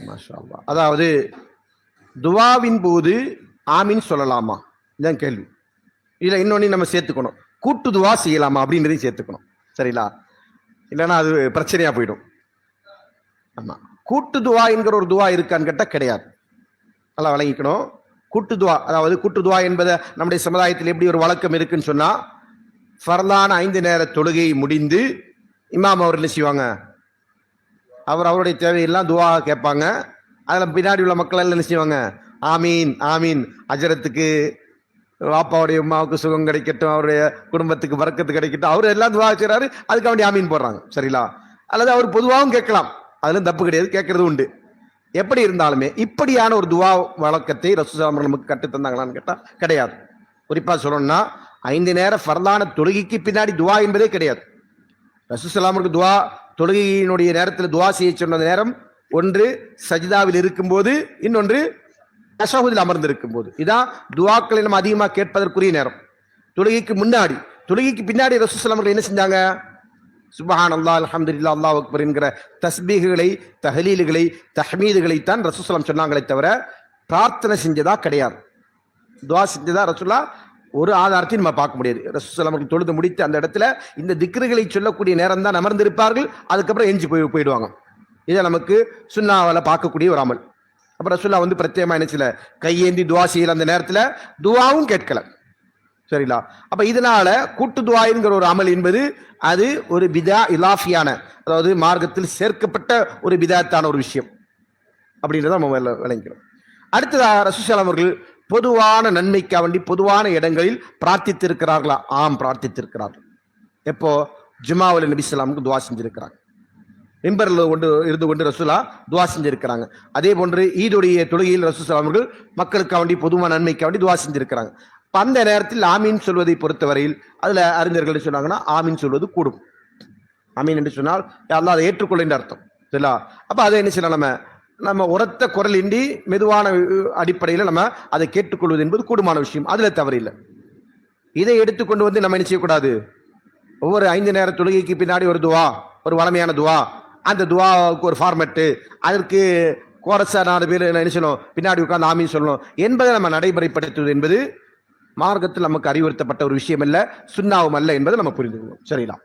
மாஷா அல்லாஹ். அதாவது துவாவின் போது ஆமீன் சொல்லலாமா? இதான் கேள்வி. இல்லை இன்னொன்னு நம்ம சேர்த்துக்கணும், கூட்டு துவா செய்யலாமா அப்படின்றதையும் சேர்த்துக்கணும். சரிங்களா? இல்லைன்னா அது பிரச்சனையா போயிடும். ஆமா, கூட்டு துவா என்கிற ஒரு துவா இருக்கான்னு கேட்டால் கிடையாது. நல்லா வழங்கிக்கணும். கூட்டு துவா, அதாவது கூட்டு துவா என்பதை நம்முடைய சமுதாயத்தில் எப்படி ஒரு வழக்கம் இருக்குன்னு சொன்னா, ஃபர்லான 5 நேர தொழுகை முடிந்து இமாம் அவர் என்ன செய்வாங்க, அவருடைய தேவையெல்லாம் துவா கேட்பாங்க. அதில் பின்னாடி உள்ள மக்கள் எல்லாம் என்ன செய்வாங்க, ஆமீன் ஆமீன், அஜரத்துக்கு வாப்பாவுடைய அம்மாவுக்கு சுகம் கிடைக்கட்டும், அவருடைய குடும்பத்துக்கு வரக்கத்து கிடைக்கட்டும், அவர் எல்லாம் துவா செய்றாரு, அதுக்கு வேண்டி ஆமீன் போடுறாங்க. சரிங்களா? அல்லது அவர் பொதுவாகவும் கேட்கலாம், அதுல தப்பு கிடையாது, கேட்கறது உண்டு. எப்படி இருந்தாலுமே இப்படியான ஒரு துவா வழக்கத்தை ரசூலுல்லாஹ் நமக்கு கற்று தந்தாங்களான்னு கேட்டா கிடையாது. குறிப்பா சொல்லணும்னா 5 நேர ஃபர்லான தொழுகைக்கு பின்னாடி துவா என்பதே கிடையாது. ரசூலுல்லாஹ் துவா தொழுகையினுடைய நேரத்தில் துவா செய்ய சொன்ன நேரம் ஒன்று சஜிதாவில் இருக்கும்போது, இன்னொன்று தஷஹுதில் அமர்ந்திருக்கும் போது. இதான் துவாக்களை நம்ம அதிகமாக கேட்பதற்குரிய நேரம். தொழுகைக்கு முன்னாடி, தொழுகைக்கு பின்னாடி ரசூலுல்லாஹ் அவர்கள் என்ன செஞ்சாங்க, சுப்ஹான் அல்லாஹ் அல்ஹம்துலில்லாஹ் அல்லாஹ் அக்பர் என்கிற தஸ்பீஹுகளை, தஹலீலுகளை, தஹ்மீதுகளை தான் ரசூலுல்லாஹ் சொன்னாங்களே தவிர பிரார்த்தனை செஞ்சதா கிடையாது. துவா செஞ்சதா ரசூலுல்லாஹ் ஒரு ஆதாரத்தையும் நம்ம பார்க்க முடியாது. ரசூலுல்லாஹ் அவர்கள் தொழுது முடித்து அந்த இடத்துல இந்த திக்ருகளை சொல்லக்கூடிய நேரம் தான் அமர்ந்திருப்பார்கள். அதுக்கப்புறம் எஞ்சி போயிடுவாங்க. இதை நமக்கு சுன்னாவில் பார்க்கக்கூடிய ஒரு அமல். அப்ப ரசூலுல்லாஹ் பிரத்யேகமா என்ன செய்யல, கையேந்தி துவா செய்யல, அந்த நேரத்தில் துவாவும் கேட்கல. சரிங்களா? அப்ப இதனால கூட்டு துவாங்கிற ஒரு அமல் என்பது அது ஒரு பிதா இலாஃபியான, அதாவது மார்க்கத்தில் சேர்க்கப்பட்ட ஒரு பிதாத்தான ஒரு விஷயம் அப்படின்றத நம்ம விளங்கிறோம். அடுத்ததாக ரசூலுல்லாஹ் அவர்கள் பொதுவான நன்மைக்காக வேண்டி பொதுவான இடங்களில் பிரார்த்தித்திருக்கிறார்களா? ஆம், பிரார்த்தித்திருக்கிறார்கள். எப்போ? ஜுமாவில் நபி ஸல்லல்லாஹு துவா செஞ்சிருக்கிறாங்க. மிம்பரில் இருந்து கொண்டு ரசூலுல்லாஹ் துவா செஞ்சிருக்கிறாங்க. அதே போன்று ஈதுடைய தொழுகையில் ரசூலுல்லாஹ் அவர்கள் மக்களுக்காக வேண்டி பொதுவான நன்மைக்காக வேண்டி துவா செஞ்சிருக்கிறாங்க. அந்த நேரத்தில் ஆமீன் சொல்வதை பொறுத்தவரையில் அதுல அறிஞர்கள் சொன்னாங்கன்னா ஆமீன் சொல்வது கூடும். ஆமீன் என்று சொன்னால் அல்லாஹ் அதை ஏற்றுக்கொள்ள என்று அர்த்தம். சரிங்களா? அப்ப அதை என்ன செய்யலாம், நம்ம உரத்த குரல் இன்றி மெதுவான அடிப்படையில் நம்ம அதை கேட்டுக்கொள்வது என்பது கூடுமான விஷயம், அதுல தவறில்லை. இதை எடுத்துக்கொண்டு நம்ம என்ன செய்யக்கூடாது, ஒவ்வொரு 5 நேர தொழுகைக்கு பின்னாடி ஒரு துவா, ஒரு வளமையான துவா, அந்த துவாவுக்கு ஒரு ஃபார்மெட்டு, அதற்கு கோரஸா 4 பேர் என்ன செய்யணும், பின்னாடி உட்கார்ந்து ஆமீன் சொல்லணும் என்பதை நம்ம நடைமுறைப்படுத்துவது என்பது மார்க்கத்தில் நமக்கு அறிவுறுத்தப்பட்ட ஒரு விஷயம் அல்ல, சுன்னாவும் அல்ல என்பதை நம்ம புரிந்து கொள்வோம். சரிங்களா?